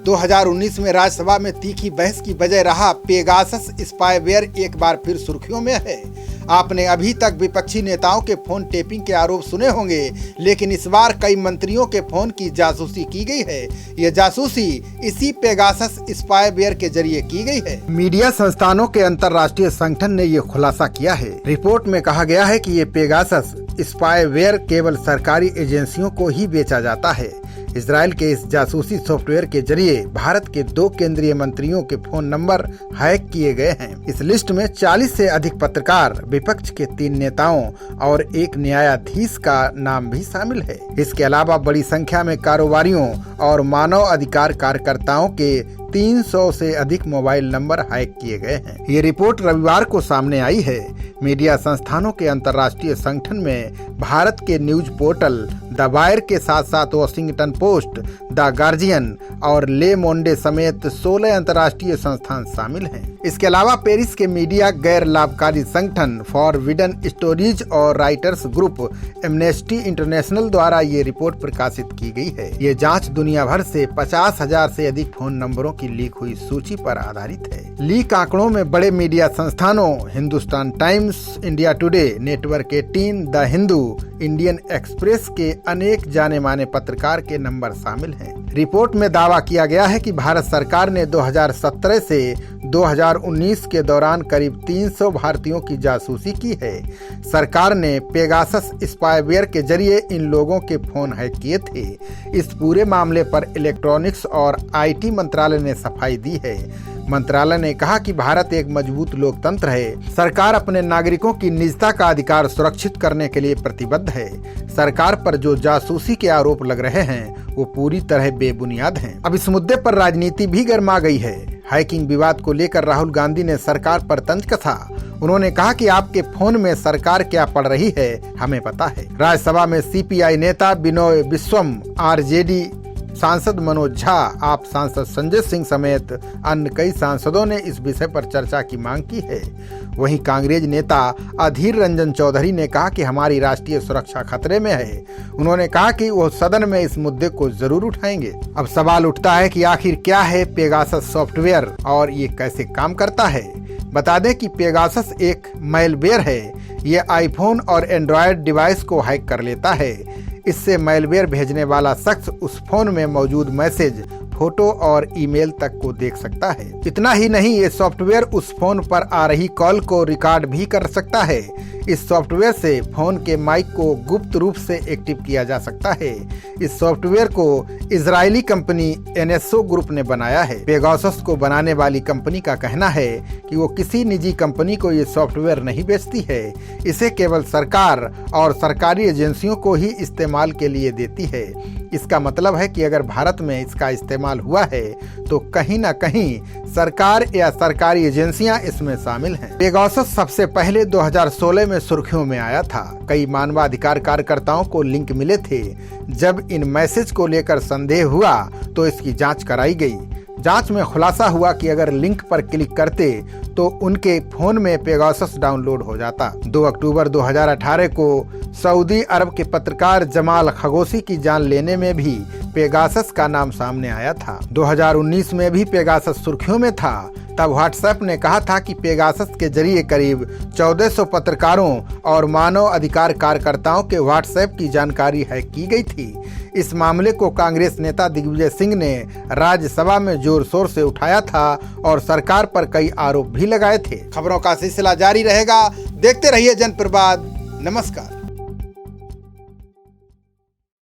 2019 में राज्यसभा में तीखी बहस की वजह रहा पेगासस स्पाईवेयर एक बार फिर सुर्खियों में है। आपने अभी तक विपक्षी नेताओं के फोन टेपिंग के आरोप सुने होंगे, लेकिन इस बार कई मंत्रियों के फोन की जासूसी की गई है। यह जासूसी इसी पेगासस स्पाईवेयर के जरिए की गई है। मीडिया संस्थानों के अंतर्राष्ट्रीय संगठन ने यह खुलासा किया है। रिपोर्ट में कहा गया है कि ये पेगासस स्पाईवेयर केवल सरकारी एजेंसियों को ही बेचा जाता है। इजराइल के इस जासूसी सॉफ्टवेयर के जरिए भारत के 2 केंद्रीय मंत्रियों के फोन नंबर हैक किए गए हैं। इस लिस्ट में 40 से अधिक पत्रकार, विपक्ष के 3 नेताओं और 1 न्यायाधीश का नाम भी शामिल है। इसके अलावा बड़ी संख्या में कारोबारियों और मानव अधिकार कार्यकर्ताओं के 300 से अधिक मोबाइल नंबर हैक किए गए हैं। ये रिपोर्ट रविवार को सामने आई है। मीडिया संस्थानों के अंतर्राष्ट्रीय संगठन में भारत के न्यूज पोर्टल द वायर के साथ साथ वॉशिंगटन पोस्ट, द गार्जियन और ले मोंडे समेत 16 अंतर्राष्ट्रीय संस्थान शामिल हैं। इसके अलावा पेरिस के मीडिया गैर लाभकारी संगठन फॉरबिडन स्टोरीज और राइटर्स ग्रुप एमनेस्टी इंटरनेशनल द्वारा ये रिपोर्ट प्रकाशित की गई है। ये जांच दुनिया भर से 50,000 से अधिक फोन नंबरों की लीक हुई सूची पर आधारित है। लीक आंकड़ों में बड़े मीडिया संस्थानों Hindustan times, India today, network 18, the Hindu, Indian express के अनेक जाने माने पत्रकार के नंबर शामिल हैं। रिपोर्ट में दावा किया गया है कि भारत सरकार ने 2017 से 2019 के दौरान करीब 300 भारतीयों की जासूसी की है। सरकार ने पेगासस स्पाईवेयर के जरिए इन लोगों के फोन हैक किए थे। इस पूरे मामले पर इलेक्ट्रॉनिक्स और आईटी मंत्रालय ने सफाई दी है। मंत्रालय ने कहा कि भारत एक मजबूत लोकतंत्र है। सरकार अपने नागरिकों की निजता का अधिकार सुरक्षित करने के लिए प्रतिबद्ध है। सरकार पर जो जासूसी के आरोप लग रहे हैं वो पूरी तरह बेबुनियाद हैं। अब इस मुद्दे पर राजनीति भी गर्मा गई है। हैकिंग विवाद को लेकर राहुल गांधी ने सरकार पर तंज कसा। उन्होंने कहा कि आपके फोन में सरकार क्या पढ़ रही है हमें पता है। राज्यसभा में सीपीआई नेता बिनोय विश्वम, आरजेडी सांसद मनोज झा, आप सांसद संजय सिंह समेत अन्य कई सांसदों ने इस विषय पर चर्चा की मांग की है। वहीं कांग्रेस नेता अधीर रंजन चौधरी ने कहा कि हमारी राष्ट्रीय सुरक्षा खतरे में है। उन्होंने कहा कि वो सदन में इस मुद्दे को जरूर उठाएंगे। अब सवाल उठता है कि आखिर क्या है पेगासस सॉफ्टवेयर और ये कैसे काम करता है। बता दें कि पेगासस एक मैलवेयर है। ये आईफोन और एंड्रॉयड डिवाइस को हैक कर लेता है। इससे मैलवेयर भेजने वाला शख्स उस फोन में मौजूद मैसेज, फोटो और ईमेल तक को देख सकता है। इतना ही नहीं, ये सॉफ्टवेयर उस फोन पर आ रही कॉल को रिकॉर्ड भी कर सकता है। इस सॉफ्टवेयर से फोन के माइक को गुप्त रूप से एक्टिव किया जा सकता है। इस सॉफ्टवेयर को इजरायली कंपनी एनएसओ ग्रुप ने बनाया है। पेगासस को बनाने वाली कंपनी का कहना है कि वो किसी निजी कंपनी को ये सॉफ्टवेयर नहीं बेचती है। इसे केवल सरकार और सरकारी एजेंसियों को ही इस्तेमाल के लिए देती है। इसका मतलब है कि अगर भारत में इसका इस्तेमाल हुआ है तो कहीं न कहीं सरकार या सरकारी एजेंसियां इसमें शामिल हैं। पेगासस सबसे पहले 2016 में सुर्खियों में आया था। कई मानवाधिकार कार्यकर्ताओं को लिंक मिले थे। जब इन मैसेज को लेकर संदेह हुआ तो इसकी जांच कराई गई। जांच में खुलासा हुआ कि अगर लिंक पर क्लिक करते तो उनके फोन में पेगासस डाउनलोड हो जाता। 2 अक्टूबर 2018 को सऊदी अरब के पत्रकार जमाल खगोसी की जान लेने में भी पेगासस का नाम सामने आया था। 2019 में भी पेगासस सुर्खियों में था। तब व्हाट्सएप ने कहा था कि पेगासस के जरिए करीब 1400 पत्रकारों और मानव अधिकार कार्यकर्ताओं के व्हाट्सएप की जानकारी हैक की गई थी। इस मामले को कांग्रेस नेता दिग्विजय सिंह ने राज्यसभा में जोर शोर से उठाया था और सरकार पर कई आरोप भी लगाए थे। खबरों का सिलसिला जारी रहेगा। देखते रहिए जनप्रवाद। नमस्कार।